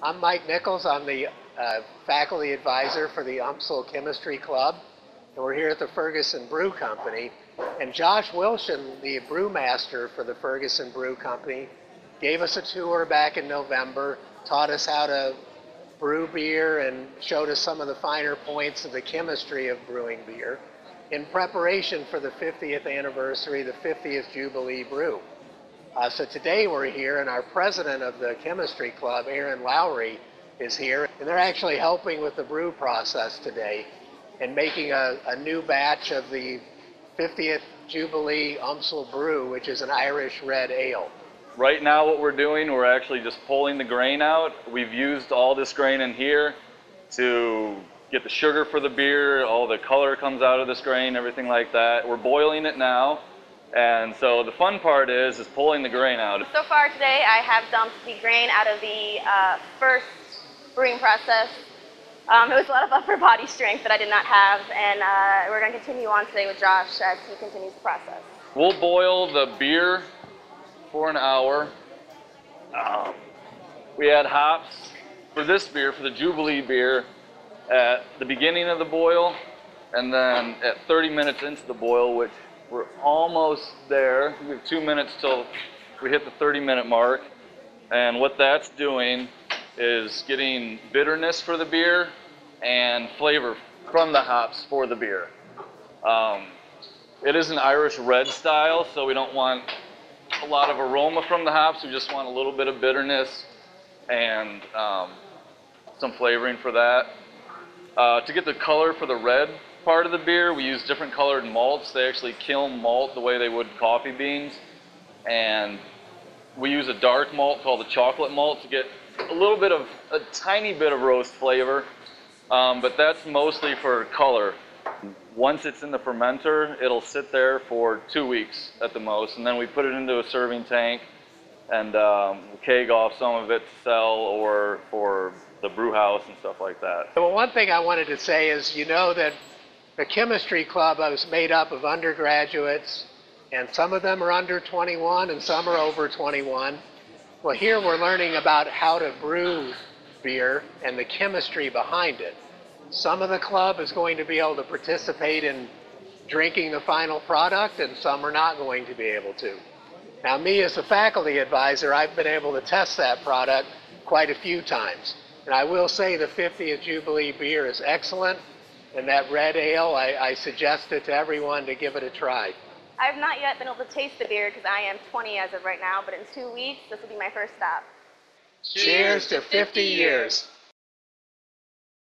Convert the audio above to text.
I'm Mike Nichols. I'm the faculty advisor for the UMSL Chemistry Club, and we're here at the Ferguson Brew Company. And Josh Wilson, the brewmaster for the Ferguson Brew Company, gave us a tour back in November, taught us how to brew beer, and showed us some of the finer points of the chemistry of brewing beer in preparation for the 50th anniversary, the 50th Jubilee Brew. So today we're here, and our president of the chemistry club, Aaron Lowry, is here, and they're actually helping with the brew process today and making a new batch of the 50th Jubilee UMSL Brew, which is an Irish red ale. Right now what we're doing, we're actually just pulling the grain out. We've used all this grain in here to get the sugar for the beer, all the color comes out of this grain, everything like that. We're boiling it now. And so the fun part is pulling the grain out. So far today, I have dumped the grain out of the first brewing process. It was a lot of upper body strength that I did not have, and we're going to continue on today with Josh as he continues the process. We'll boil the beer for an hour. We add hops for this beer, for the Jubilee beer, at the beginning of the boil, and then at 30 minutes into the boil, which we're almost there. We have 2 minutes till we hit the 30-minute mark. And what that's doing is getting bitterness for the beer and flavor from the hops for the beer. It is an Irish red style, so we don't want a lot of aroma from the hops. We just want a little bit of bitterness and some flavoring for that. To get the color for the red part of the beer, we use different colored malts. They actually kiln malt the way they would coffee beans, and we use a dark malt called the chocolate malt to get a tiny bit of roast flavor, but that's mostly for color. Once it's in the fermenter, it'll sit there for 2 weeks at the most, and then we put it into a serving tank and keg off some of it to sell or for the brew house and stuff like that. Well, one thing I wanted to say is, you know that the chemistry club was made up of undergraduates, and some of them are under 21 and some are over 21. Well, here we're learning about how to brew beer and the chemistry behind it. Some of the club is going to be able to participate in drinking the final product, and some are not going to be able to. Now, me as a faculty advisor, I've been able to test that product quite a few times. And I will say the 50th Jubilee beer is excellent. And that red ale, I suggest it to everyone to give it a try. I have not yet been able to taste the beer because I am 20 as of right now, but in 2 weeks, this will be my first stop. Cheers to 50 years.